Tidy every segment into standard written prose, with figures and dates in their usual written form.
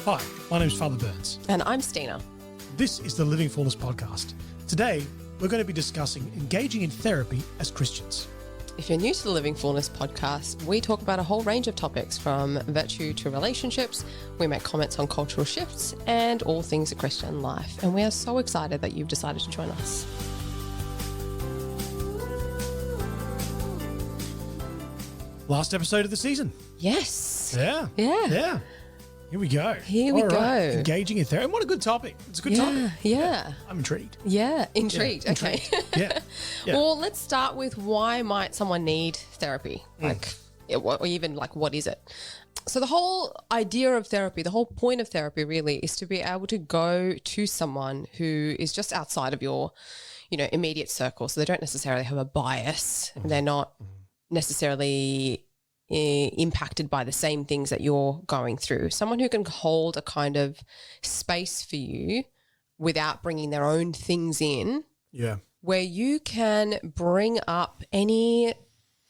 Hi, my name's Father Burns. And I'm Stina. This is the Living Fullness podcast. Today, we're going to be discussing engaging in therapy as Christians. If you're new to the Living Fullness podcast, we talk about a whole range of topics from virtue to relationships. We make comments on cultural shifts and all things a Christian life. And we are so excited that you've decided to join us. Last episode of the season. Yes. Yeah. Here we go. All right. Engaging in therapy. And what a good topic. It's a good topic. Yeah. I'm intrigued. Yeah. Intrigued. Yeah, okay. Yeah. Well, let's start with why might someone need therapy? Or even what is it? So the whole idea of therapy, the whole point of therapy really is to be able to go to someone who is just outside of your, immediate circle. So they don't necessarily have a bias. They're not necessarily impacted by the same things that you're going through. Someone who can hold a kind of space for you without bringing their own things in. Yeah. Where you can bring up any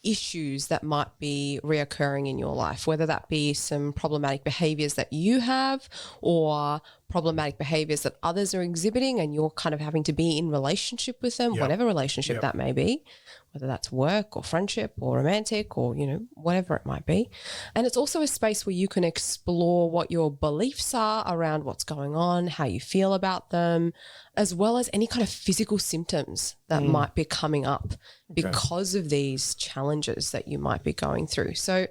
issues that might be reoccurring in your life, whether that be some problematic behaviors that you have or problematic behaviors that others are exhibiting and you're kind of having to be in relationship with them, whatever relationship that may be, whether that's work or friendship or romantic or, whatever it might be. And it's also a space where you can explore what your beliefs are around what's going on, how you feel about them, as well as any kind of physical symptoms that might be coming up because of these challenges that you might be going through. So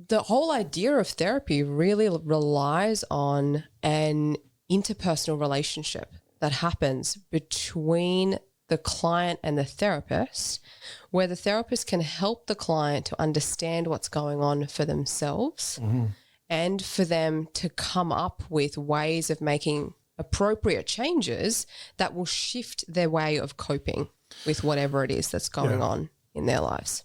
the whole idea of therapy really relies on an interpersonal relationship that happens between the client and the therapist, where the therapist can help the client to understand what's going on for themselves and for them to come up with ways of making appropriate changes that will shift their way of coping with whatever it is that's going on in their lives.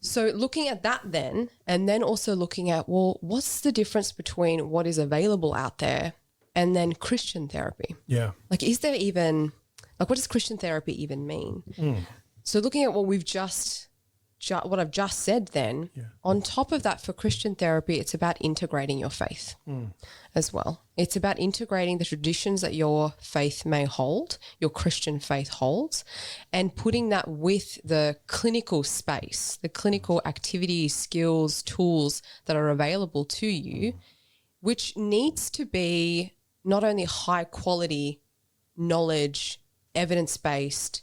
So looking at that then, and then also looking at, what's the difference between what is available out there and then Christian therapy? Yeah. Is there even, what does Christian therapy even mean? So looking at what we've what I've just said then, on top of that for Christian therapy, it's about integrating your faith as well. It's about integrating the traditions that your faith may hold, your Christian faith holds, and putting that with the clinical space, the clinical activities, skills, tools that are available to you, which needs to be not only high quality knowledge, evidence-based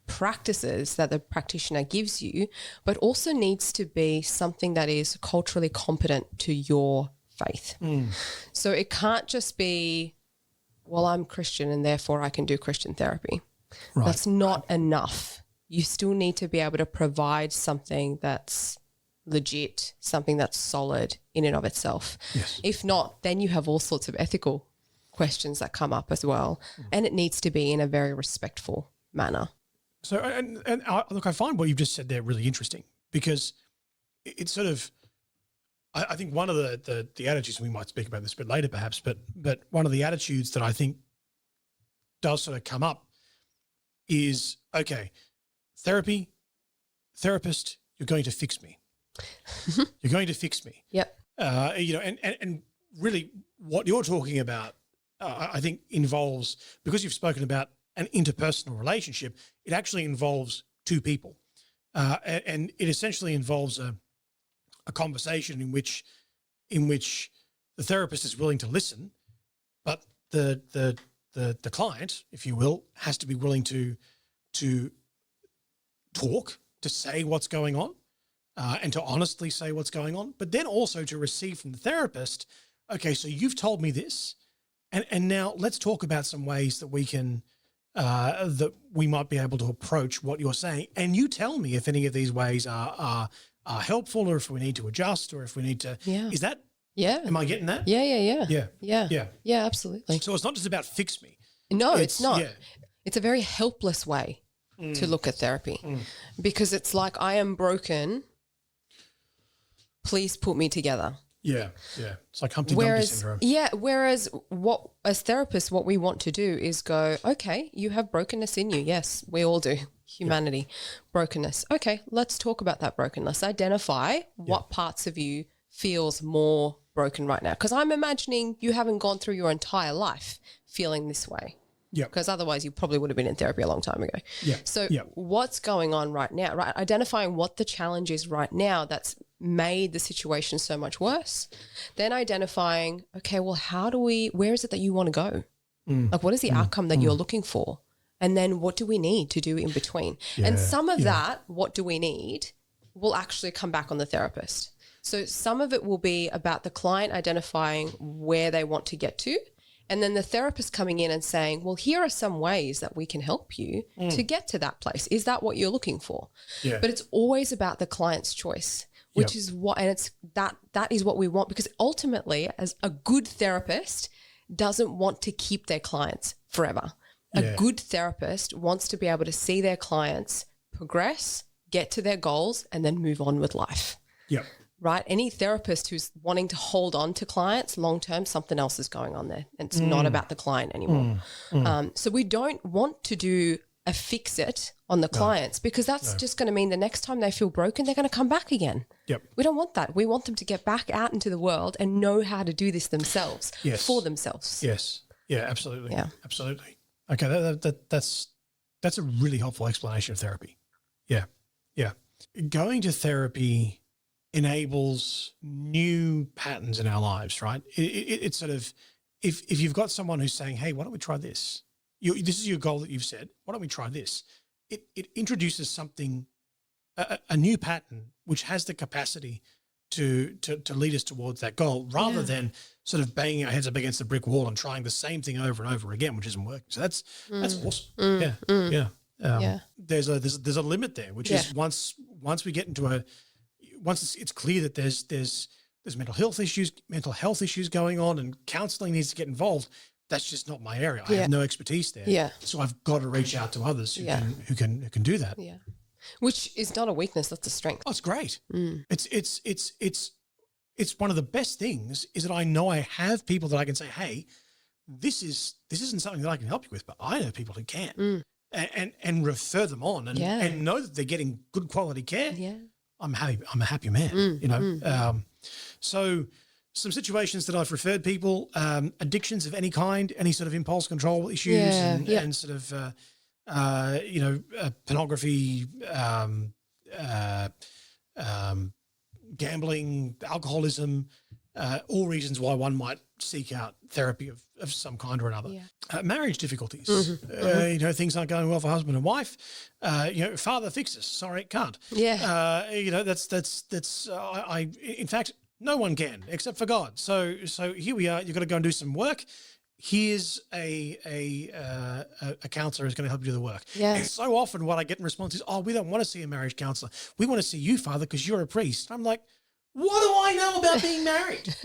practices that the practitioner gives you, but also needs to be something that is culturally competent to your faith. So it can't just be, I'm Christian and therefore I can do Christian therapy. Right. That's not enough. You still need to be able to provide something that's legit, something that's solid in and of itself. Yes. If not, then you have all sorts of ethical questions that come up as well. And it needs to be in a very respectful manner. So, look, I find what you've just said there really interesting because it's sort of, I think one of the attitudes, and we might speak about this a bit later perhaps, but one of the attitudes that I think does sort of come up is, okay, therapist, you're going to fix me. You're going to fix me. Yep. And really what you're talking about, I think involves, because you've spoken about an interpersonal relationship, it actually involves two people. And it essentially involves a conversation in which the therapist is willing to listen, but the client, if you will, has to be willing to talk, to say what's going on, and to honestly say what's going on, but then also to receive from the therapist, okay, so you've told me this, and now let's talk about some ways that we can that we might be able to approach what you're saying. And you tell me if any of these ways are helpful or if we need to adjust or if we need to, is that, am I getting that? Yeah, absolutely. So it's not just about fix me. No, it's not. Yeah. It's a very helpless way to look at therapy because it's like, I am broken. Please put me together. Yeah. It's like Humpty Dumpty syndrome. Yeah, whereas as therapists, what we want to do is go, okay, you have brokenness in you. Yes, we all do. Humanity, brokenness. Okay, let's talk about that brokenness. Identify what parts of you feels more broken right now? Because I'm imagining you haven't gone through your entire life feeling this way. Yeah. Because otherwise you probably would have been in therapy a long time ago. Yeah. So yeah. what's going on right now, right? Identifying what the challenge is right now that's made the situation so much worse. Then identifying, okay, well, where is it that you want to go? Like, what is the outcome that you're looking for? And then what do we need to do in between? Yeah. And some of that, what do we need, will actually come back on the therapist. So some of it will be about the client identifying where they want to get to. And then the therapist coming in and saying, well, here are some ways that we can help you to get to that place. Is that what you're looking for? Yeah. But it's always about the client's choice, which is what, and it's that is what we want, because ultimately, as a good therapist doesn't want to keep their clients forever. A good therapist wants to be able to see their clients progress, get to their goals, and then move on with life. Yeah. Right? Any therapist who's wanting to hold on to clients long-term, something else is going on there. And it's not about the client anymore. So we don't want to do a fix-it on the clients, because that's just going to mean the next time they feel broken, they're going to come back again. Yep. We don't want that. We want them to get back out into the world and know how to do this themselves, for themselves. Yes. Yeah, absolutely. Yeah. Absolutely. Okay, that's a really helpful explanation of therapy. Yeah. Yeah. Going to therapy enables new patterns in our lives, right? It's sort of, if you've got someone who's saying, hey, why don't we try this? This is your goal that you've said. Why don't we try this? It introduces something, a new pattern, which has the capacity to lead us towards that goal, rather than sort of banging our heads up against a brick wall and trying the same thing over and over again, which isn't working. So that's awesome. There's a limit there, which is once we get into once it's clear that there's mental health issues going on, and counseling needs to get involved. That's just not my area. I have no expertise there. Yeah. So I've got to reach out to others who can do that. Yeah. Which is not a weakness, that's a strength. Oh, it's great. It's one of the best things is that I know I have people that I can say, hey, this isn't something that I can help you with, but I know people who can, and refer them on and know that they're getting good quality care. Yeah. I'm a happy man, So some situations that I've referred people, addictions of any kind, any sort of impulse control issues and sort of, pornography, gambling, alcoholism, all reasons why one might seek out therapy of some kind or another. Yeah. Marriage difficulties, things aren't going well for husband and wife. Father fixes. Sorry, can't. Yeah. In fact, no one can except for God. So here we are. You've got to go and do some work. Here's a counselor who's going to help you do the work. Yeah. And so often what I get in response is, we don't want to see a marriage counselor. We want to see you, Father, because you're a priest. I'm like, what do I know about being married?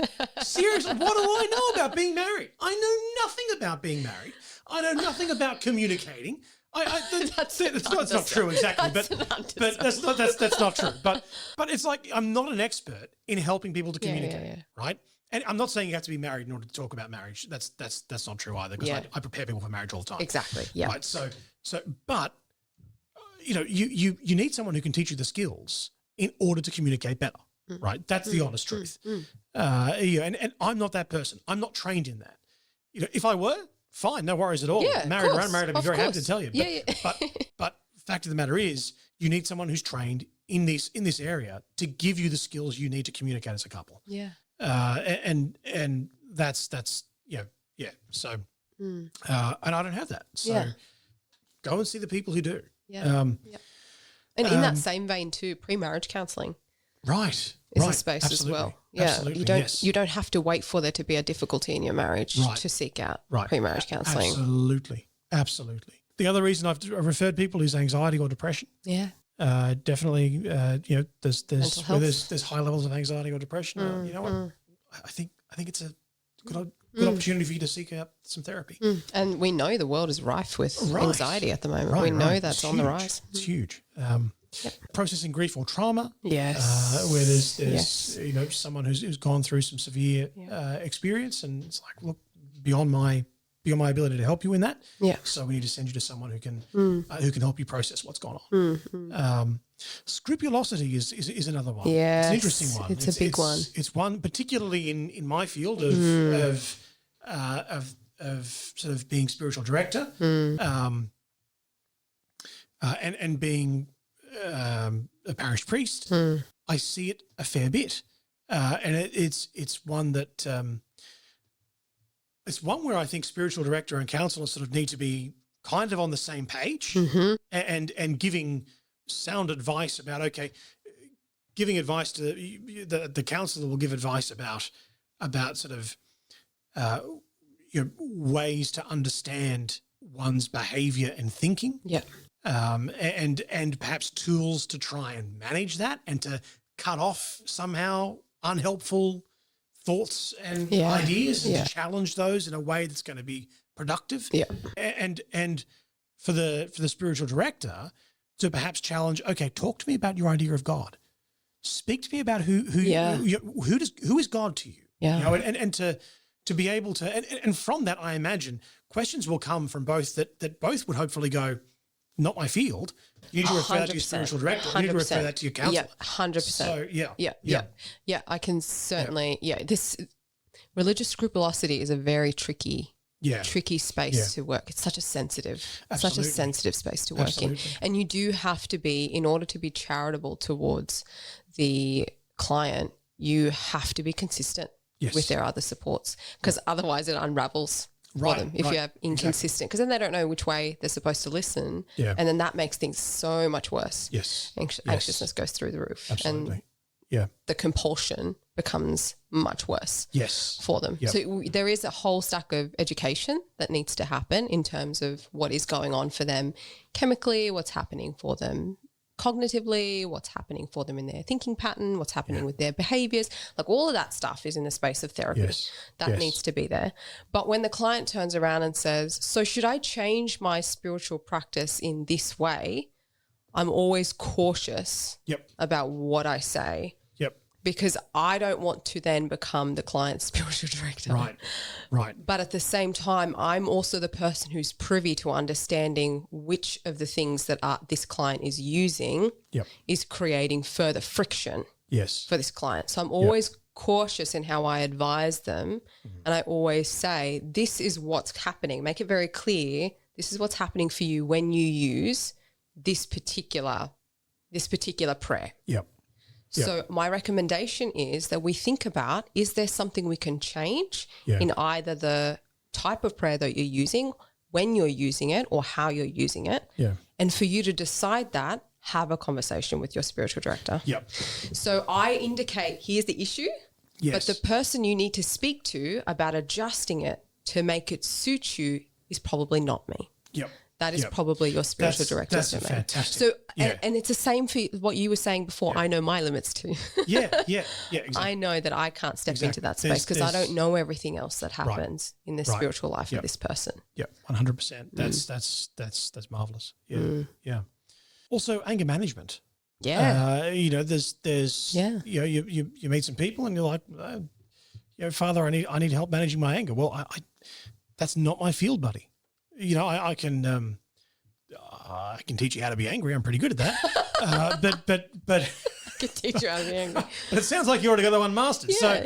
Seriously, what do I know about being married? I know nothing about being married. I know nothing about communicating. That's not true exactly, but that's not true. But it's like I'm not an expert in helping people to communicate, right? And I'm not saying you have to be married in order to talk about marriage. That's not true either, because I prepare people for marriage all the time. Exactly. Yeah. Right. But you need someone who can teach you the skills in order to communicate better. Right. That's the honest truth. And I'm not that person. I'm not trained in that. If I were, fine, no worries at all. Yeah, married or unmarried, I'd be very happy to tell you. But, but fact of the matter is, you need someone who's trained in this area to give you the skills you need to communicate as a couple. Yeah. And that's yeah. So and I don't have that. So go and see the people who do. Yeah. And in that same vein too, pre-marriage counselling. Right. Is a space as well. Yeah. Absolutely, you don't have to wait for there to be a difficulty in your marriage to seek out pre-marriage counselling. Absolutely. The other reason I've referred people is anxiety or depression. Yeah. Definitely, there's high levels of anxiety or depression. You know what? I think it's a good opportunity for you to seek out some therapy. And we know the world is rife with anxiety at the moment. We know that's on the rise. It's huge. Processing grief or trauma. Yes. Where there's someone who's gone through some severe experience, and it's like, look, beyond my ability to help you in that. Yeah. So we need to send you to someone who can help you process what's gone on. Scrupulosity is another one. Yes, It's an interesting one. it's a big one. It's one particularly in my field of sort of being spiritual director, and being a parish priest. I see it a fair bit, and it's one that it's one where I think spiritual director and counselor sort of need to be kind of on the same page, and giving sound advice about, okay, giving advice to the counselor will give advice about sort of ways to understand one's behavior and thinking, and perhaps tools to try and manage that and to cut off somehow unhelpful thoughts and ideas and to challenge those in a way that's going to be productive. And for the spiritual director to perhaps challenge, okay, talk to me about your idea of God. Speak to me about who is God to you. And to be able to, and from that, I imagine questions will come from both that both would hopefully go, not my field. You need to refer that to your spiritual director. You need to refer that to your counselor. 100%. So I can certainly, this religious scrupulosity is a very tricky space to work. It's such a sensitive space to work in. And you do have to be, in order to be charitable towards the client, you have to be consistent with their other supports, because otherwise it unravels for them if you have inconsistent, because then they don't know which way they're supposed to listen. And then that makes things so much worse. Anxiousness goes through the roof. And the compulsion becomes much worse for them. So there is a whole stack of education that needs to happen in terms of what is going on for them chemically, what's happening for them cognitively, what's happening for them in their thinking pattern, what's happening with their behaviors. Like all of that stuff is in the space of therapy. That needs to be there. But when the client turns around and says, so should I change my spiritual practice in this way? I'm always cautious about what I say. Because I don't want to then become the client's spiritual director. Right. But at the same time, I'm also the person who's privy to understanding which of the things that this client is using is creating further friction for this client. So I'm always cautious in how I advise them. And I always say, this is what's happening. Make it very clear. This is what's happening for you when you use this particular prayer. So my recommendation is that we think about, is there something we can change in either the type of prayer that you're using, when you're using it, or how you're using it? And for you to decide that, have a conversation with your spiritual director. So I indicate, here's the issue, but the person you need to speak to about adjusting it to make it suit you is probably not me. That is probably your spiritual director. That's fantastic. So, and it's the same for what you were saying before. I know my limits too. Exactly. I know that I can't step into that space because I don't know everything else that happens in the spiritual life of this person. 100%. That's marvelous. Also, anger management. There's you meet some people and you're like, Father, I need help managing my anger. Well, I that's not my field, buddy. I can teach you how to be angry. I'm pretty good at that. But I can teach you how to be angry. But it sounds like you already got that one mastered. But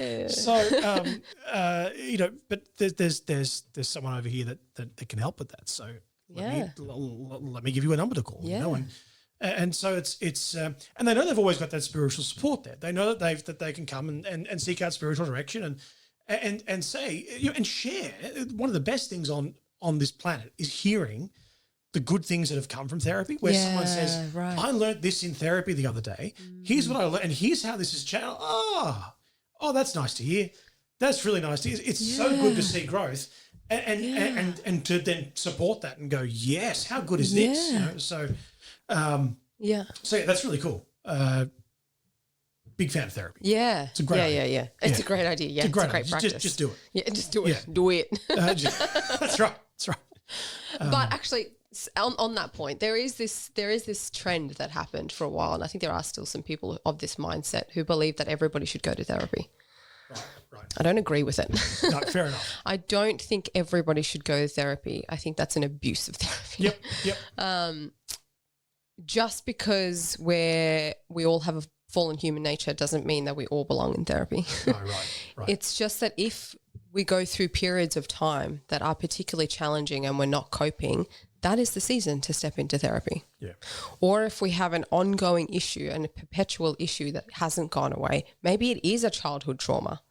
there's someone over here that can help with that. So let me give you a number to call. And so it's and they know they've always got that spiritual support there. They know that they can come and seek out spiritual direction and say and share. One of the best things on this planet is hearing the good things that have come from therapy, where someone says, I learned this in therapy the other day. Here's what I learned, and here's how this is channeled. Oh, that's nice to hear. That's really nice to hear. It's so good to see growth and to then support that and go, yes, how good is this? So that's really cool. Big fan of therapy. It's a great idea. It's a great idea. It's a great practice. Just do it. Just do it. Do it. That's right. But actually, on that point, there is this trend that happened for a while, and I think there are still some people of this mindset who believe that everybody should go to therapy. Right. I don't agree with it. No, fair enough. I don't think everybody should go to therapy. I think that's an abuse of therapy. Yep. just because we all have a fallen human nature doesn't mean that we all belong in therapy. Oh, right. It's just that if we go through periods of time that are particularly challenging and we're not coping, that is the season to step into therapy. Yeah. Or if we have an ongoing issue and a perpetual issue that hasn't gone away, maybe it is a childhood trauma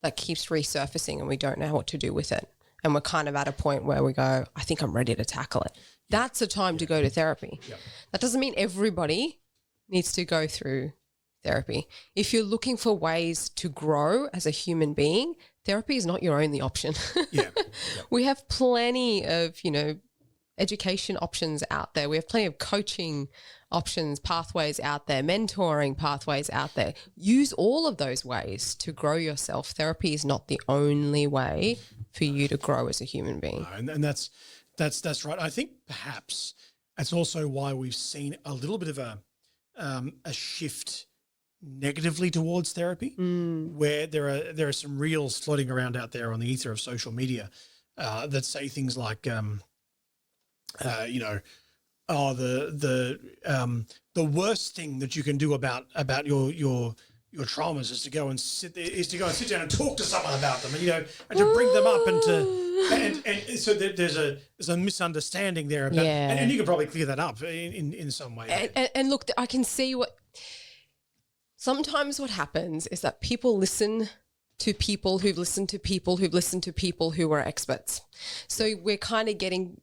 that keeps resurfacing and we don't know what to do with it. And we're kind of at a point where we go, I think I'm ready to tackle it. That's a time to go to therapy. Yeah. That doesn't mean everybody needs to go through therapy. If you're looking for ways to grow as a human being, therapy is not your only option. Yeah. We have plenty of, education options out there. We have plenty of coaching options, pathways out there, mentoring pathways out there. Use all of those ways to grow yourself. Therapy is not the only way for you to grow as a human being. And that's right. I think perhaps that's also why we've seen a little bit of a shift negatively towards therapy, where there are some reels floating around out there on the ether of social media that say things like, the worst thing that you can do about your traumas is to go and sit down and talk to someone about them, and to bring them up and so there's a misunderstanding there about, and you can probably clear that up in some way. And look, I can see sometimes what happens is that people listen to people who've listened to people who've listened to people who are experts. So we're kind of getting,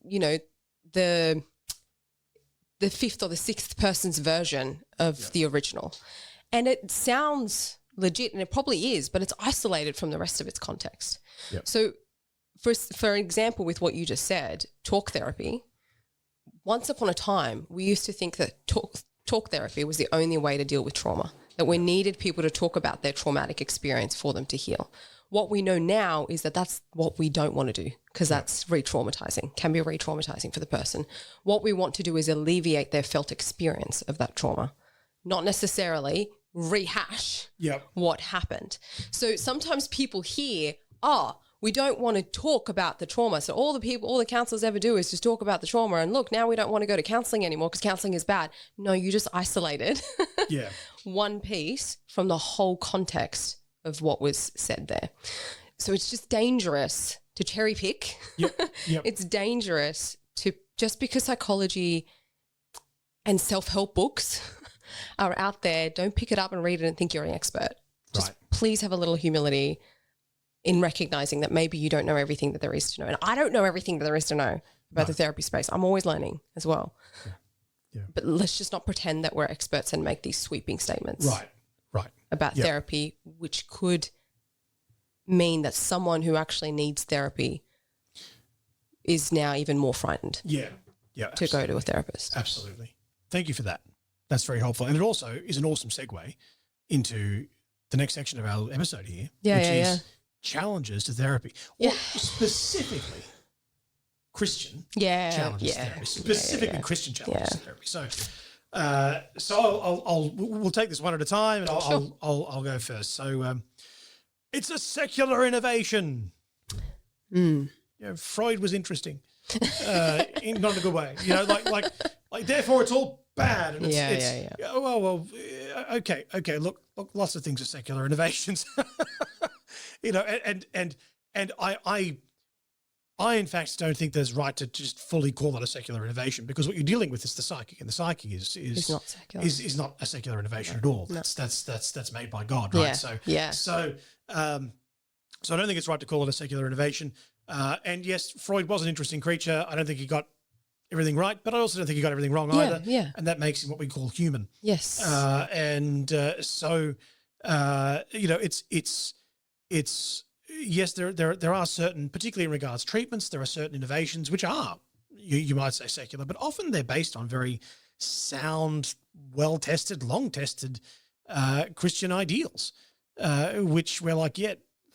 the fifth or the sixth person's version of the original. And it sounds legit, and it probably is, but it's isolated from the rest of its context. Yep. So for example, with what you just said, talk therapy, once upon a time, we used to think that talk therapy was the only way to deal with trauma, that we needed people to talk about their traumatic experience for them to heal. What we know now is that that's what we don't want to do, because that's re-traumatizing, can be re-traumatizing for the person. What we want to do is alleviate their felt experience of that trauma, not necessarily rehash what happened. So sometimes people hear, we don't want to talk about the trauma. So all the counselors ever do is just talk about the trauma. And look, now we don't want to go to counseling anymore because counseling is bad. No, you just isolated one piece from the whole context of what was said there. So it's just dangerous to cherry pick. It's dangerous to, just because psychology and self-help books are out there, don't pick it up and read it and think you're an expert. Just please have a little humility in recognizing that maybe you don't know everything that there is to know. And I don't know everything that there is to know about the therapy space. I'm always learning as well. But let's just not pretend that we're experts and make these sweeping statements about therapy, which could mean that someone who actually needs therapy is now even more frightened to go to a therapist. Absolutely. Thank you for that. That's very helpful. And it also is an awesome segue into the next section of our episode here, which is challenges to therapy, or specifically Christian challenges to therapy, specifically Christian challenges to therapy. So we'll take this one at a time, and I'll go first. So it's a secular innovation. Freud was interesting, in not in a good way. Like therefore it's all bad. And okay. Look, lots of things are secular innovations. And I in fact don't think there's right to just fully call it a secular innovation, because what you're dealing with is the psyche, and the psyche is not secular. Is not a secular innovation at all. That's made by God, right? So I don't think it's right to call it a secular innovation. And yes, Freud was an interesting creature. I don't think he got everything right, but I also don't think he got everything wrong either. And that makes him what we call human. Yes. It's yes, there are certain, particularly in regards to treatments, there are certain innovations which are, you might say, secular, but often they're based on very sound, well-tested, long-tested Christian ideals, which we're like,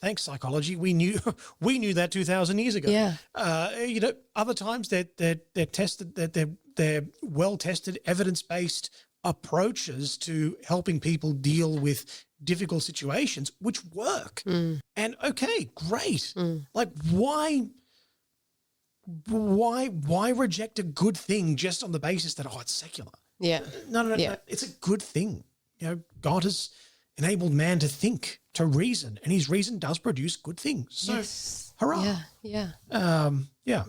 thanks psychology, we knew that 2,000 years ago. Other times they're tested, they're well-tested, evidence-based approaches to helping people deal with difficult situations, which work. And okay, great. Like why reject a good thing just on the basis that, it's secular? Yeah. No. Yeah. It's a good thing. You know, God has enabled man to think, to reason, and his reason does produce good things. So, Yes. hurrah. Yeah. Yeah.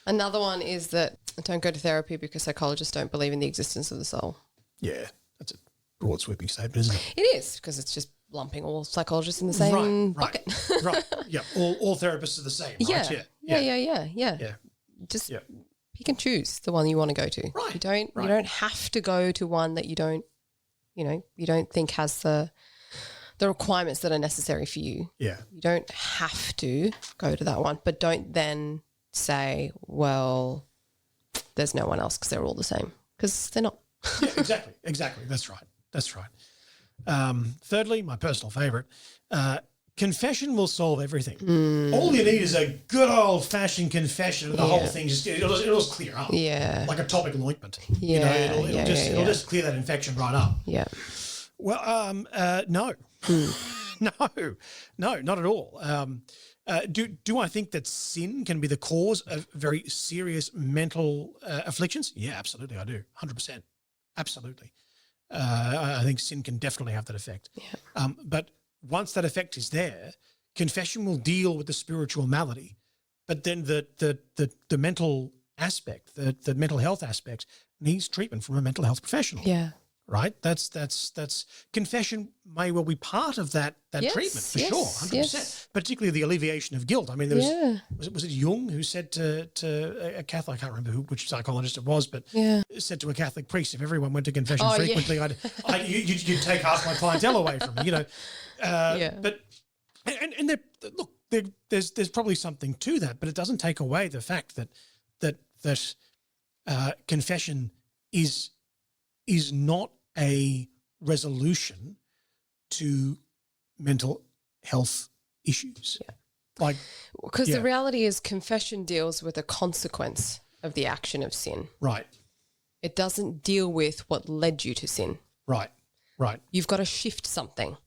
Another one is that don't go to therapy because psychologists don't believe in the existence of the soul. Yeah. That's a broad sweeping statement, isn't it? It is, because it's just lumping all psychologists in the same bucket. Right. Yeah. All therapists are the same, right? Yeah. Just pick and choose the one you want to go to. Right. You don't have to go to one that you don't think has the requirements that are necessary for you. Yeah. You don't have to go to that one, but don't then say, well, there's no one else because they're all the same, because they're not. Yeah, exactly. That's right. Thirdly, my personal favorite, confession will solve everything. All you need is a good old fashioned confession, and the whole thing it'll just clear up. Yeah. Like a topical ointment. Yeah. It'll just clear that infection right up. Yeah. Well, no. No, not at all. Do I think that sin can be the cause of very serious mental afflictions? Yeah, absolutely, I do. 100%. Absolutely. I think sin can definitely have that effect. Yeah. But once that effect is there, confession will deal with the spiritual malady. But then the mental aspect, the mental health aspect, needs treatment from a mental health professional. Yeah. Right? That's confession may well be part of that treatment for sure, 100%. Yes. Particularly the alleviation of guilt. I mean, there was it Jung who said to a Catholic, I can't remember which psychologist it was, but said to a Catholic priest, if everyone went to confession frequently, you'd take half my clientele away from me. You know, but and there's probably something to that, but it doesn't take away the fact that confession is not a resolution to mental health issues. Yeah. Like, because the reality is confession deals with a consequence of the action of sin. Right. It doesn't deal with what led you to sin. Right. You've got to shift something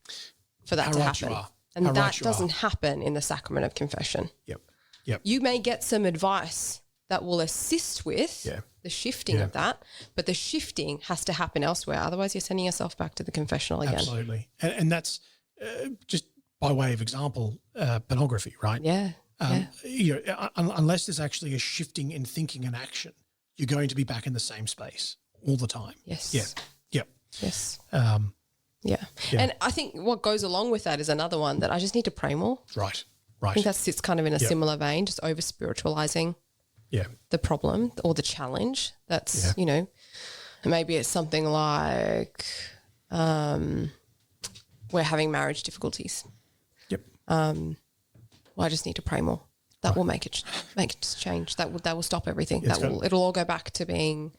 for that to happen. And that doesn't happen in the sacrament of confession. Yep. You may get some advice that will assist with the shifting of that, but the shifting has to happen elsewhere. Otherwise, you're sending yourself back to the confessional again. Absolutely. And that's just by way of example, pornography, right? Yeah. You know, unless there's actually a shifting in thinking and action, you're going to be back in the same space all the time. Yes. Yeah. Yep. Yes. Yeah. And I think what goes along with that is another one that I just need to pray more. Right. I think that sits kind of in a similar vein, just over spiritualizing the problem or the challenge. That's, you know, maybe it's something like we're having marriage difficulties. Yep. Well, I just need to pray more. That will make it change. That will stop everything. It'll all go back to being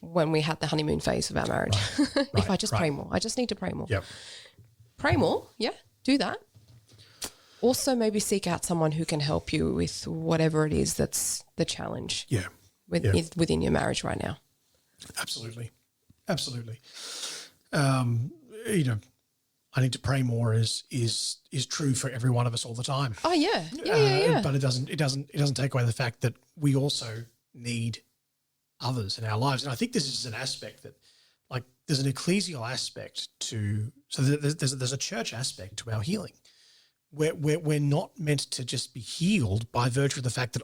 when we had the honeymoon phase of our marriage. Right. If I just pray more. I just need to pray more. Yep. Pray more. Yeah. Do that. Also, maybe seek out someone who can help you with whatever it is that's the challenge within your marriage right now. Absolutely. You know, I need to pray more is true for every one of us all the time. Oh yeah. Yeah. But it doesn't take away the fact that we also need others in our lives. And I think this is an aspect that, like, there's an ecclesial aspect to, so there's a church aspect to our healing. We're not meant to just be healed by virtue of the fact that,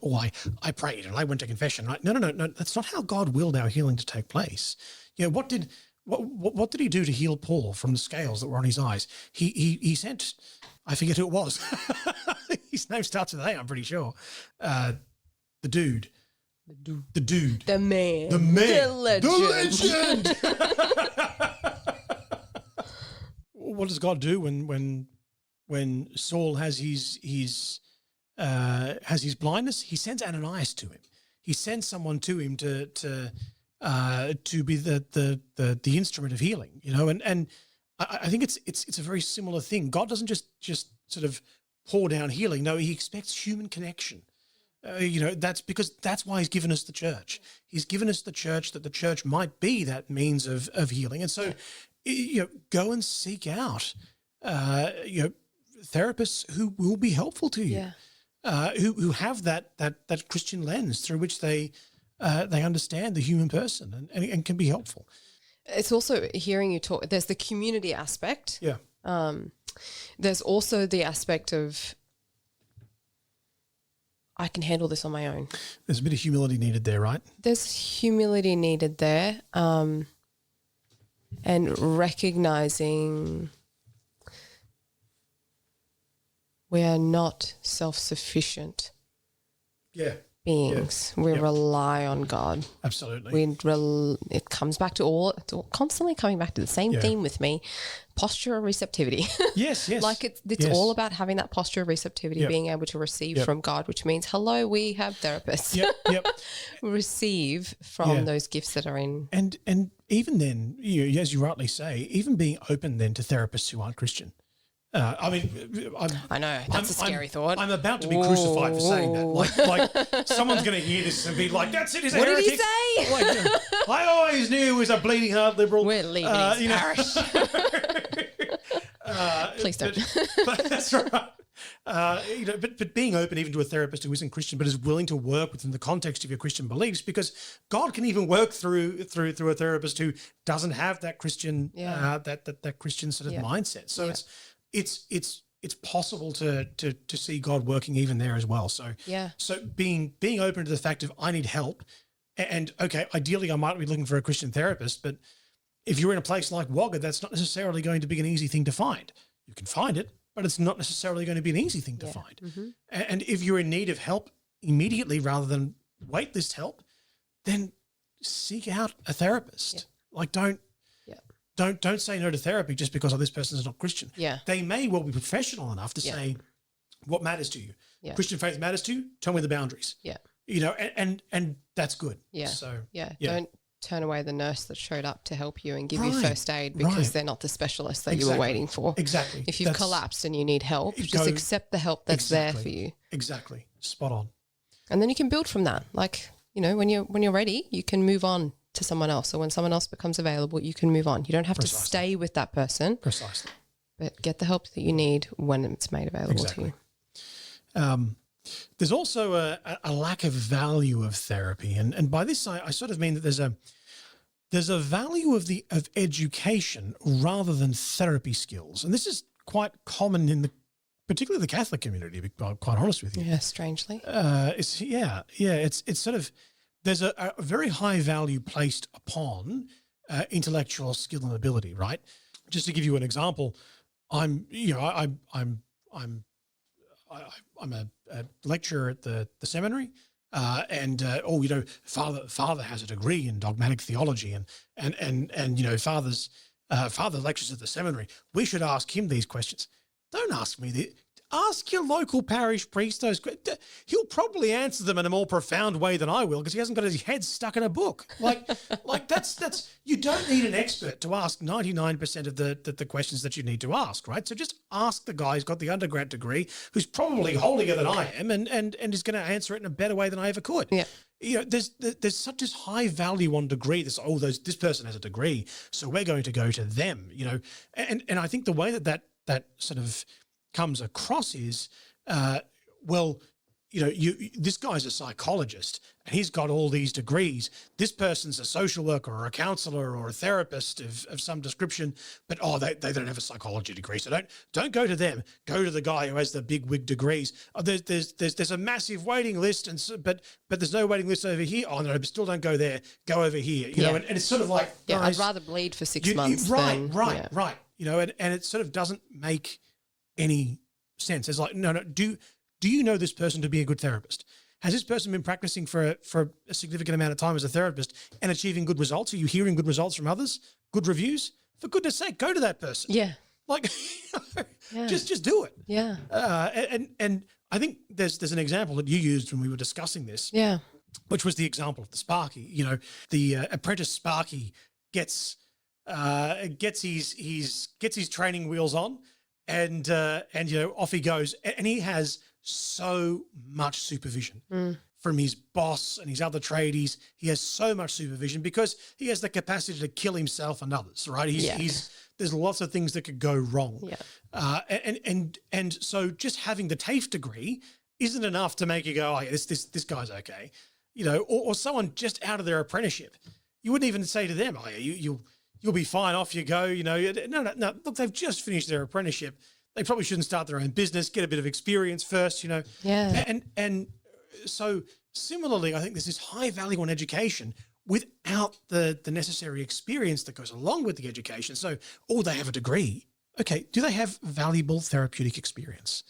I prayed and I went to confession. Right? No. That's not how God willed our healing to take place. You know, what did he do to heal Paul from the scales that were on his eyes? He sent, I forget who it was. His name starts with A, I'm pretty sure. The dude. The man. The legend. What does God do when Saul has his blindness? He sends Ananias to him. He sends someone to him to be the instrument of healing, you know, and I think it's a very similar thing. God doesn't just sort of pour down healing. No, he expects human connection. You know, that's why he's given us the church. He's given us the church that the church might be that means of healing. And so, you know, go and seek out, you know, therapists who will be helpful to you, who have that Christian lens through which they they understand the human person and can be helpful. It's also hearing you talk. There's the community aspect. Yeah. There's also the aspect of I can handle this on my own. There's a bit of humility needed there, right? There's humility needed there, and recognizing we are not self-sufficient beings. We rely on God. Absolutely. It comes back to it's all constantly coming back to the same theme with me: posture of receptivity. Yes. Like it's all about having that posture of receptivity, being able to receive from God, which means, hello, we have therapists. Yep. Receive from those gifts that are in. And even then, as you rightly say, even being open then to therapists who aren't Christian. I know that's a scary thought. I'm about to be crucified for saying that. Like someone's going to hear this and be like, "That's it. He's a heretic." What did he say? Like, I always knew he was a bleeding heart liberal. We're leaving his parish. Please don't. But that's right. But being open even to a therapist who isn't Christian but is willing to work within the context of your Christian beliefs, because God can even work through a therapist who doesn't have that Christian that Christian sort of mindset. So it's possible to see God working even there as well. So being open to the fact of I need help, and okay, ideally I might be looking for a Christian therapist, but if you're in a place like Wagga, that's not necessarily going to be an easy thing to find. You can find it, but it's not necessarily going to be an easy thing to find. Mm-hmm. And if you're in need of help immediately rather than wait list help, then seek out a therapist. Like don't say no to therapy just because this person is not Christian. Yeah. They may well be professional enough to say what matters to you. Yeah. Christian faith matters to you. Tell me the boundaries. Yeah. And that's good. Yeah. So don't turn away the nurse that showed up to help you and give you first aid because they're not the specialist that you were waiting for. Exactly. If you've collapsed and you need help, just accept the help that's there for you. Exactly. Spot on. And then you can build from that. Like, when you're ready, you can move on to someone else. So when someone else becomes available, you can move on. You don't have to stay with that person. Precisely. But get the help that you need when it's made available to you. There's also a lack of value of therapy. And by this, I sort of mean that there's a value of education rather than therapy skills. And this is quite common in particularly the Catholic community, to be quite honest with you. Yeah, strangely. It's sort of, there's a very high value placed upon intellectual skill and ability, right? Just to give you an example, I'm a lecturer at the seminary, Father has a degree in dogmatic theology, and Father lectures at the seminary. We should ask him these questions. Don't ask me this. Ask your local parish priest those questions. He'll probably answer them in a more profound way than I will because he hasn't got his head stuck in a book. Like that's you don't need an expert to ask 99% of the questions that you need to ask, right? So just ask the guy who's got the undergrad degree, who's probably holier than I am, and is going to answer it in a better way than I ever could. Yeah. There's such a high value on degree. This person has a degree, so we're going to go to them. And I think the way that sort of comes across is, this guy's a psychologist and he's got all these degrees. This person's a social worker or a counselor or a therapist of some description, but they don't have a psychology degree. So don't go to them. Go to the guy who has the big wig degrees. There's a massive waiting list, but there's no waiting list over here. Oh no, but still don't go there. Go over here. And it's sort of like, guys, I'd rather bleed for 6 months. Right. And it sort of doesn't make any sense. It's like, no. Do you know this person to be a good therapist? Has this person been practicing for a significant amount of time as a therapist and achieving good results? Are you hearing good results from others? Good reviews? For goodness sake, go to that person. Yeah. Like, just do it. Yeah. And I think there's an example that you used when we were discussing this. Yeah. Which was the example of the Sparky. The apprentice Sparky gets his training wheels on. And off he goes, and he has so much supervision from his boss and his other tradies. He has so much supervision because he has the capacity to kill himself and others, right? There's lots of things that could go wrong. Yeah. And so just having the TAFE degree isn't enough to make you go, oh, yeah, this guy's okay. or someone just out of their apprenticeship. You wouldn't even say to them, "Oh, you'll be fine. Off you go." No. Look, they've just finished their apprenticeship. They probably shouldn't start their own business. Get a bit of experience first. Yeah. And so similarly, I think there's this high value on education without the necessary experience that goes along with the education. So, they have a degree. Okay, do they have valuable therapeutic experience?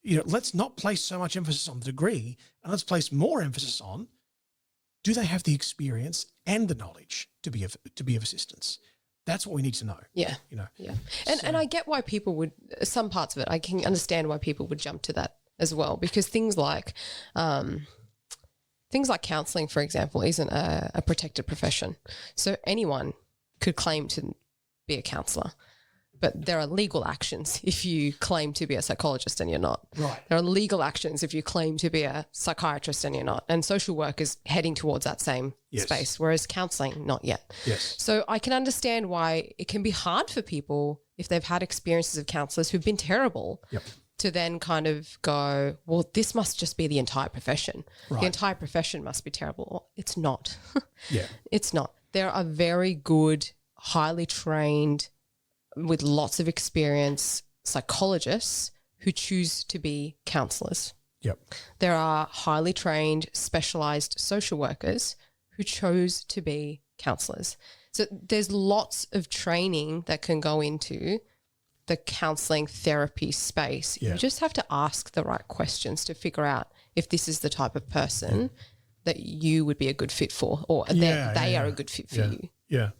Let's not place so much emphasis on the degree, and let's place more emphasis on, do they have the experience and the knowledge to be of assistance? That's what we need to know. Yeah. Yeah. And I get why people would, some parts of it, I can understand why people would jump to that as well, because things like counselling, for example, isn't a protected profession. So anyone could claim to be a counsellor, but there are legal actions if you claim to be a psychologist and you're not. Right. There are legal actions if you claim to be a psychiatrist and you're not. And social work is heading towards that same space, whereas counselling, not yet. Yes. So I can understand why it can be hard for people if they've had experiences of counsellors who've been terrible. Yep. To then kind of go, well, this must just be the entire profession. Right. The entire profession must be terrible. Well, it's not. Yeah. It's not. There are very good, highly trained, with lots of experience psychologists who choose to be counsellors. Yep. There are highly trained, specialised social workers who chose to be counsellors. So there's lots of training that can go into the counselling therapy space. Yeah. You just have to ask the right questions to figure out if this is the type of person that you would be a good fit for, or that they are a good fit for you. Yeah.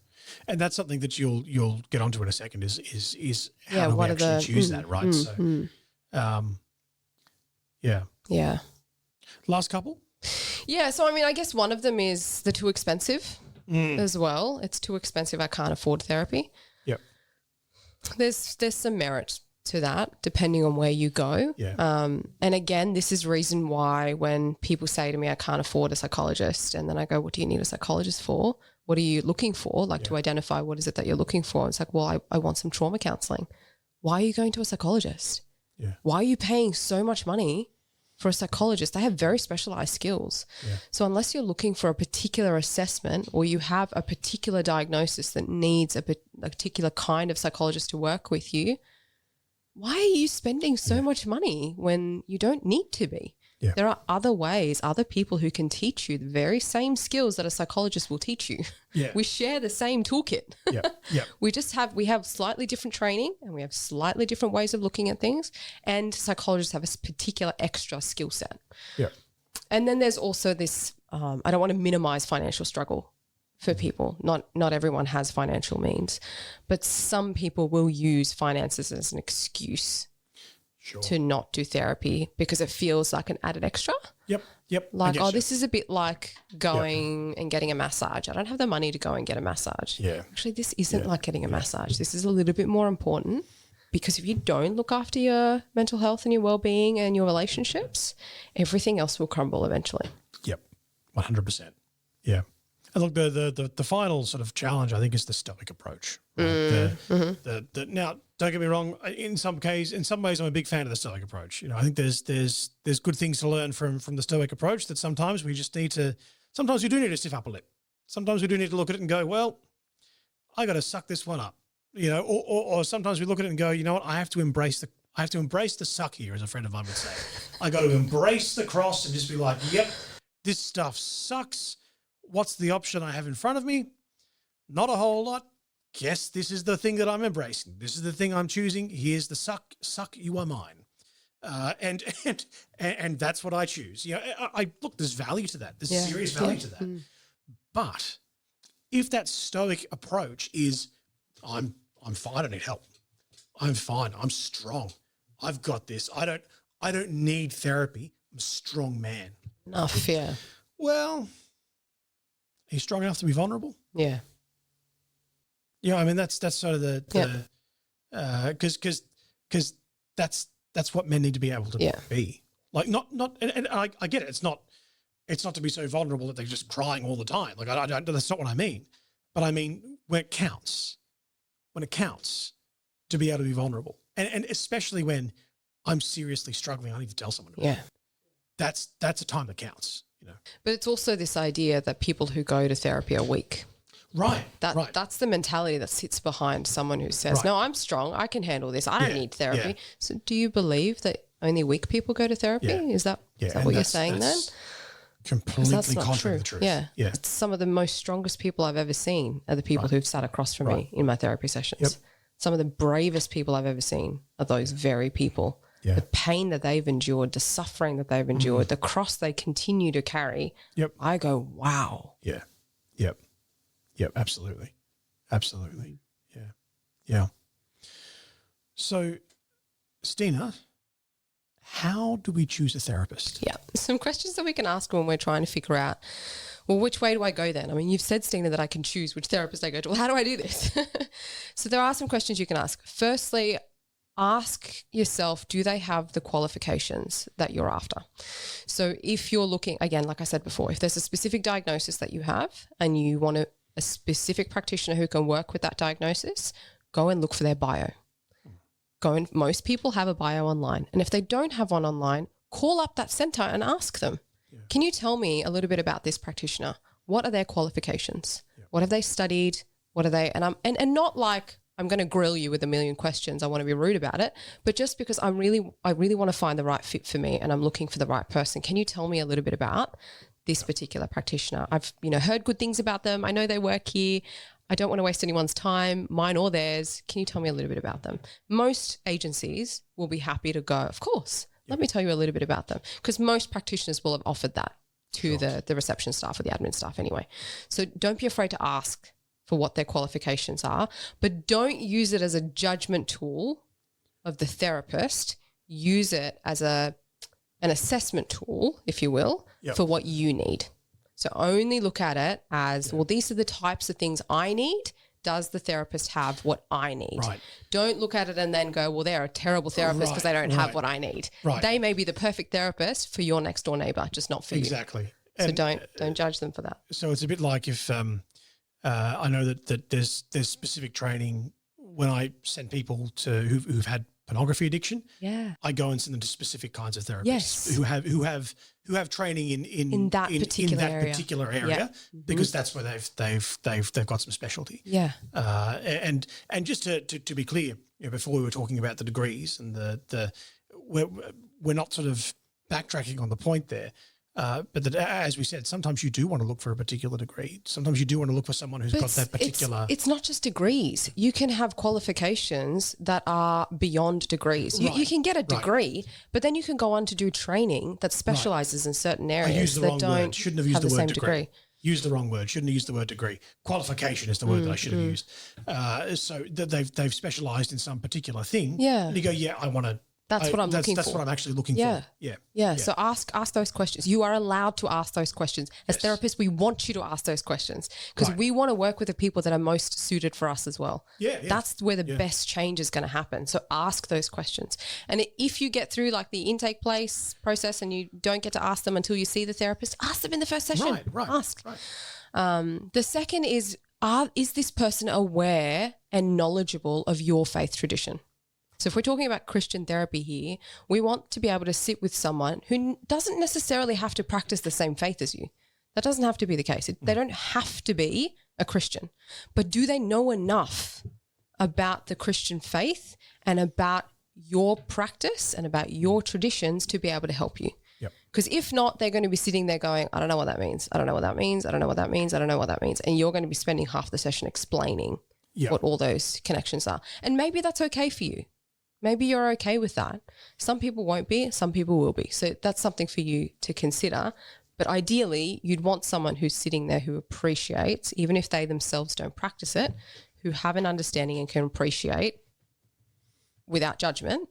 And that's something that you'll get onto in a second is how do we what are actually choose that, right? Yeah. Last couple? Yeah, so I mean, I guess one of them is the too expensive as well. It's too expensive. I can't afford therapy. Yep. There's some merit to that depending on where you go. Yeah. And again, this is reason why when people say to me, I can't afford a psychologist, and then I go, what do you need a psychologist for? What are you looking for? Like to identify what is it that you're looking for. It's like, well, I want some trauma counselling. Why are you going to a psychologist? Yeah. Why are you paying so much money for a psychologist? They have very specialised skills. Yeah. So unless you're looking for a particular assessment or you have a particular diagnosis that needs a particular kind of psychologist to work with you, why are you spending so much money when you don't need to be? Yeah. There are other ways, other people who can teach you the very same skills that a psychologist will teach you. Yeah. We share the same toolkit. Yeah. Yeah. We have slightly different training and we have slightly different ways of looking at things, and psychologists have a particular extra skill set. Yeah. And then there's also this, I don't want to minimize financial struggle for people. Not everyone has financial means, but some people will use finances as an excuse to not do therapy because it feels like an added extra. Yep. Like, this is a bit like going and getting a massage. I don't have the money to go and get a massage. Yeah. Actually, this isn't like getting a massage. This is a little bit more important, because if you don't look after your mental health and your well-being and your relationships, everything else will crumble eventually. Yep. 100%. Yeah. And look, the final sort of challenge, I think, is the stoic approach. Right? Now, don't get me wrong. In some ways, I'm a big fan of the stoic approach. I think there's good things to learn from the stoic approach. That sometimes we just need to. Sometimes we do need to stiff up a lip. Sometimes we do need to look at it and go, well, I got to suck this one up. Or sometimes we look at it and go, you know what? I have to embrace the suck here, as a friend of mine would say. I got to embrace the cross and just be like, yep, this stuff sucks. What's the option I have in front of me? Not a whole lot. Guess this is the thing that I'm embracing. This is the thing I'm choosing. Here's the suck. Suck, you are mine. And that's what I choose. I look, there's value to that. There's serious value to that. But if that stoic approach is, I'm fine, I need help. I'm fine. I'm strong. I've got this. I don't need therapy. I'm a strong man. Enough, yeah. Well, are you strong enough to be vulnerable? Yeah. Yeah, I mean that's sort of the because that's what men need to be able to be. Like not and I get it. It's not to be so vulnerable that they're just crying all the time. Like I don't, that's not what I mean. But I mean when it counts to be able to be vulnerable, and especially when I'm seriously struggling, I need to tell someone. Yeah, that's a time that counts. But it's also this idea that people who go to therapy are weak. Right. That's the mentality that sits behind someone who says, no, I'm strong. I can handle this. I don't need therapy. Yeah. So do you believe that only weak people go to therapy? Yeah. Is that what you're saying then? Completely That's not contrary true. to the truth. Yeah. Yeah. It's some of the most strongest people I've ever seen are the people who've sat across from me in my therapy sessions. Yep. Some of the bravest people I've ever seen are those very people. Yeah. The pain that they've endured, the suffering that they've endured, the cross they continue to carry. Yep. I go, wow. Yeah. Yep. Yep. Absolutely. Absolutely. Yeah. Yeah. So, Stina, how do we choose a therapist? Yeah. Some questions that we can ask when we're trying to figure out, well, which way do I go then? I mean, you've said, Stina, that I can choose which therapist I go to. Well, how do I do this? So there are some questions you can ask. Firstly, ask yourself, do they have the qualifications that you're after? So if you're looking, again, like I said before, if there's a specific diagnosis that you have and you want a specific practitioner who can work with that diagnosis, go and look for their bio. Most people have a bio online. And if they don't have one online, call up that center and ask them, can you tell me a little bit about this practitioner? What are their qualifications? What have they studied? What are they? And not like I'm going to grill you with a million questions. I want to be rude about it, but just because I really want to find the right fit for me and I'm looking for the right person. Can you tell me a little bit about this particular practitioner? I've, heard good things about them. I know they work here. I don't want to waste anyone's time, mine or theirs. Can you tell me a little bit about them? Most agencies will be happy to go, of course. Let me tell you a little bit about them, because most practitioners will have offered that to the reception staff or the admin staff anyway. So don't be afraid to ask for what their qualifications are, but don't use it as a judgment tool of the therapist. Use it as an assessment tool, if you will, for what you need. So only look at it as, well, these are the types of things I need. Does the therapist have what I need? Right. Don't look at it and then go, well, they're a terrible therapist because they don't have what I need. Right. They may be the perfect therapist for your next door neighbor, just not for you. Exactly. So And, don't judge them for that. So it's a bit like if I know that there's specific training when I send people to who've had pornography addiction. Yeah. I go and send them to specific kinds of therapists Yes. who have training in that particular area. area because that's where they've got some specialty. Yeah. And just to be clear, before we were talking about the degrees and we're not sort of backtracking on the point there. But that, as we said, sometimes you do want to look for a particular degree. Sometimes you do want to look for someone who's got that particular. It's not just degrees. You can have qualifications that are beyond degrees. You can get a degree, but then you can go on to do training that specializes in certain I areas used the that wrong don't word. Shouldn't have used have the the word same degree. degree. Used the wrong word. Shouldn't have used the word degree. Qualification is the word that I should have used. So they've specialized in some particular thing. Yeah. And you go, yeah, I want to. That's what I'm looking for. That's what I'm actually looking for. Yeah. Yeah. So ask those questions. You are allowed to ask those questions. As therapists, we want you to ask those questions because we want to work with the people that are most suited for us as well. Yeah. That's where the best change is going to happen. So ask those questions. And if you get through like the intake process and you don't get to ask them until you see the therapist, ask them in the first session. Right. Ask. Right. The second is this person aware and knowledgeable of your faith tradition? So if we're talking about Christian therapy here, we want to be able to sit with someone who doesn't necessarily have to practice the same faith as you. That doesn't have to be the case. They don't have to be a Christian, but do they know enough about the Christian faith and about your practice and about your traditions to be able to help you? Because if not, they're going to be sitting there going, I don't know what that means. I don't know what that means. I don't know what that means. I don't know what that means. And you're going to be spending half the session explaining what all those connections are. And maybe that's okay for you. Maybe you're okay with that. Some people won't be, some people will be. So that's something for you to consider. But ideally, you'd want someone who's sitting there who appreciates, even if they themselves don't practice it, who have an understanding and can appreciate without judgment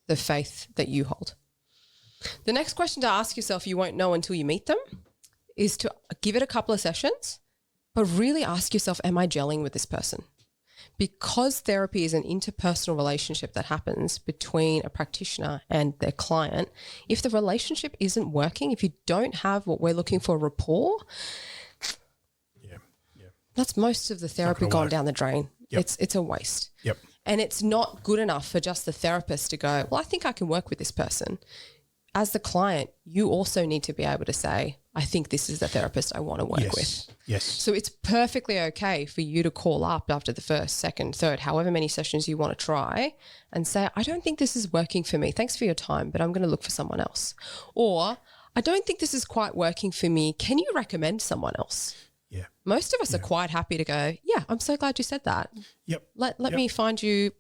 the faith that you hold. The next question to ask yourself, you won't know until you meet them, is to give it a couple of sessions, but really ask yourself, am I gelling with this person? Because therapy is an interpersonal relationship that happens between a practitioner and their client, if the relationship isn't working, if you don't have what we're looking for, rapport, that's most of the therapy gone down the drain. It's a waste. And it's not good enough for just the therapist to go, well, I think I can work with this person. as the client, you also need to be able to say, I think this is the therapist I want to work with. Yes. So it's perfectly okay for you to call up after the first, second, third, however many sessions you want to try and say, I don't think this is working for me. Thanks for your time, but I'm going to look for someone else. Or I don't think this is quite working for me. Can you recommend someone else? Yeah. Most of us are quite happy to go, yeah, I'm so glad you said that. Yep. Let me find you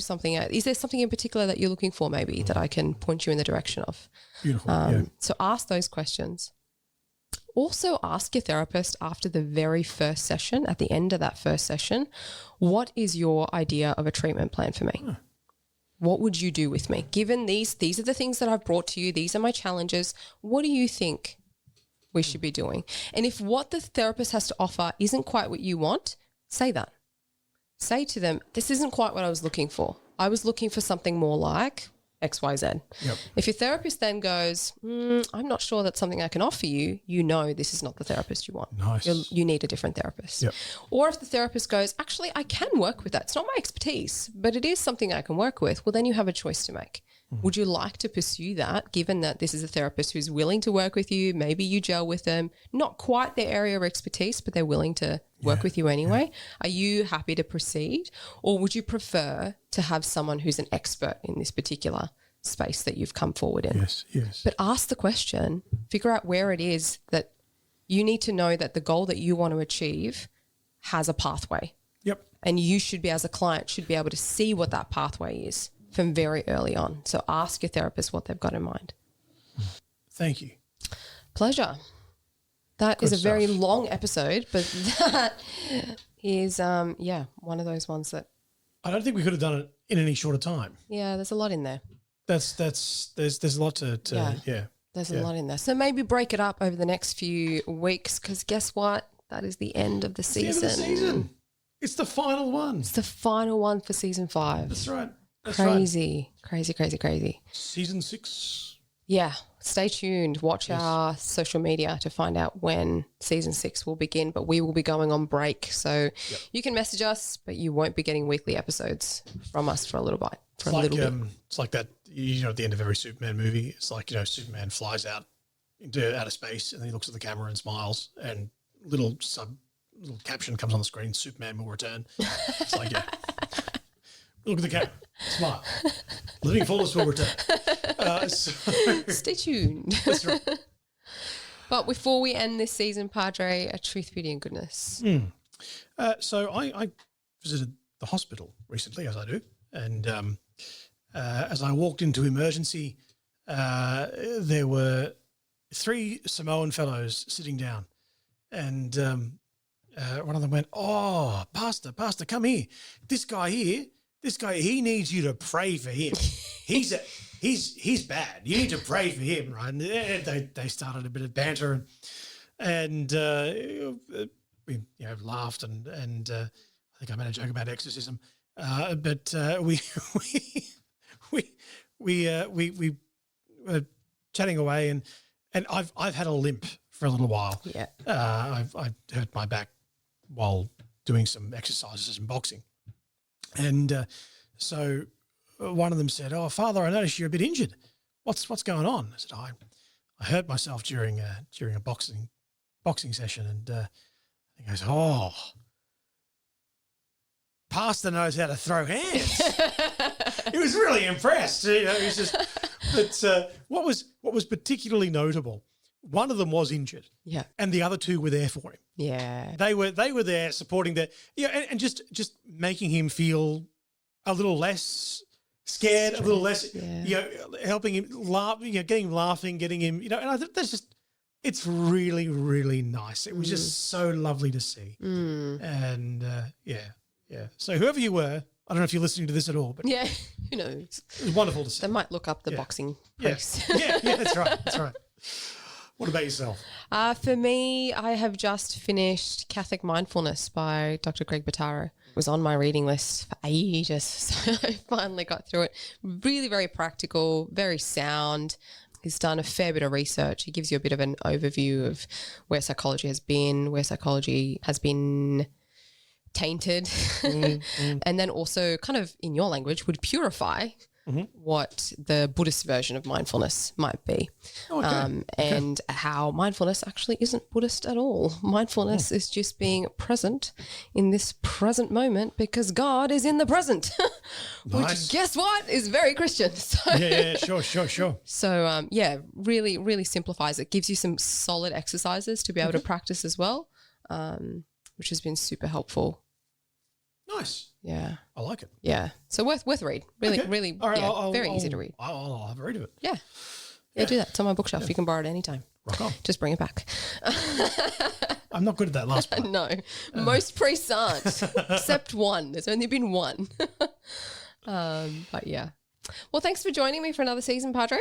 something. Is there something in particular that you're looking for maybe that I can point you in the direction of? Beautiful. So ask those questions. Also ask your therapist after the very first session, at the end of that first session, what is your idea of a treatment plan for me? What would you do with me? Given these are the things that I've brought to you. These are my challenges. What do you think we should be doing? And if what the therapist has to offer isn't quite what you want, say that. Say to them, this isn't quite what I was looking for. I was looking for something more like XYZ. Yep. If your therapist then goes, I'm not sure that's something I can offer you, you know this is not the therapist you want. Nice. You need a different therapist. Yep. Or if the therapist goes, actually, I can work with that. It's not my expertise, but it is something I can work with. Well, then you have a choice to make. Would you like to pursue that, given that this is a therapist who's willing to work with you? Maybe you gel with them, not quite their area of expertise, but they're willing to work with you anyway. Are you happy to proceed? Or would you prefer to have someone who's an expert in this particular space that you've come forward in? Yes. But ask the question, figure out where it is that you need to know that the goal that you want to achieve has a pathway. Yep. And you should be, as a client, should be able to see what that pathway is from very early on. So ask your therapist what they've got in mind. Thank you. Pleasure. That Good is a very stuff. long episode, but that is, one of those ones that, I don't think we could have done it in any shorter time. there's a lot in there. There's a lot to There's a lot in there. So maybe break it up over the next few weeks, because guess what? That is the end of the It's the end season. of the season. It's the final one. It's the final one for season 5. That's right. Crazy. Season 6. Yeah. Stay tuned. Watch our social media to find out when season 6 will begin, but we will be going on break. So you can message us, but you won't be getting weekly episodes from us for a little bit. It's like that, at the end of every Superman movie, it's like, Superman flies out into outer space and then he looks at the camera and smiles and little caption comes on the screen, Superman will return. It's like, look at the camera, smile. Living fullest will return. Stay tuned. That's right. But before we end this season, Padre, a truth, beauty and goodness. So I visited the hospital recently, as I do, and as I walked into emergency, there were 3 Samoan fellows sitting down, and one of them went, "Oh, Pastor, come here. This guy, he needs you to pray for him. He's bad. You need to pray for him, right?" And they started a bit of banter, and we laughed, and I think I made a joke about exorcism, but we were chatting away, and I've had a limp for a little while. Yeah. I hurt my back while doing some exercises and boxing. And so one of them said, "Oh, Father, I noticed you're a bit injured. What's going on?" I said, I hurt myself during a boxing session. And he goes, "Oh, Pastor knows how to throw hands." He was really impressed. He was just, but what was particularly notable, one of them was injured. Yeah. And the other 2 were there for him. Yeah. They were there supporting that, and just making him feel a little less scared, a little less, helping him laugh, getting him laughing, getting him, and I think that's just, it's really, really nice. It was just so lovely to see. And so whoever you were, I don't know if you're listening to this at all, but who knows? it was wonderful to see. They might look up the boxing priest. Yeah, that's right. What about yourself? For me, I have just finished Catholic Mindfulness by Dr. Greg Bottaro. It was on my reading list for ages, so I finally got through it. Really very practical, very sound. He's done a fair bit of research. He gives you a bit of an overview of where psychology has been tainted, and then also kind of, in your language, would purify what the Buddhist version of mindfulness might be. And how mindfulness actually isn't Buddhist at all. Mindfulness is just being present in this present moment because God is in the present, which guess what is very Christian. So, sure. So really, really simplifies it. Gives you some solid exercises to be able to practice as well, which has been super helpful. Nice. Yeah. I like it. Yeah. So worth read. Really, All right, very easy to read. I'll have a read of it. Yeah. Do that. It's on my bookshelf. You can borrow it anytime. Rock on. Just bring it back. I'm not good at that last part. No. Most priests aren't, except one. There's only been one. But yeah. Well, thanks for joining me for another season, Padre.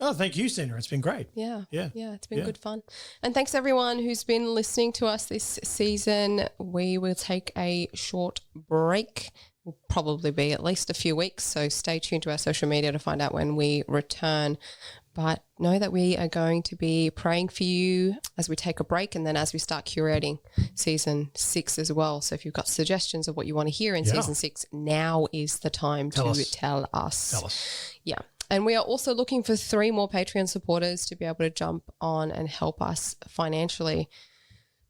Oh, thank you, Sina. It's been great. Yeah, it's been good fun. And thanks everyone who's been listening to us this season. We will take a short break. Will probably be at least a few weeks, so stay tuned to our social media to find out when we return. But know that we are going to be praying for you as we take a break and then as we start curating season 6 as well. So if you've got suggestions of what you want to hear in season 6, now is the time to tell us. Yeah. And we are also looking for 3 more Patreon supporters to be able to jump on and help us financially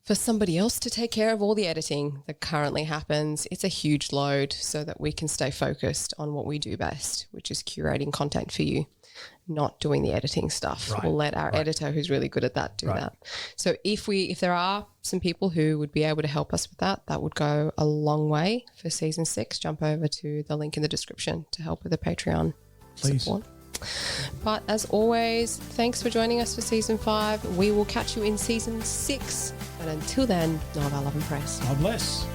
for somebody else to take care of all the editing that currently happens. It's a huge load so that we can stay focused on what we do best, which is curating content for you, not doing the editing stuff. We'll let our editor, who's really good at that, do that. So if there are some people who would be able to help us with that, that would go a long way for season 6. Jump over to the link in the description to help with the Patreon support. But as always, thanks for joining us for season 5. We will catch you in season 6. But until then, know of our love and praise. God bless.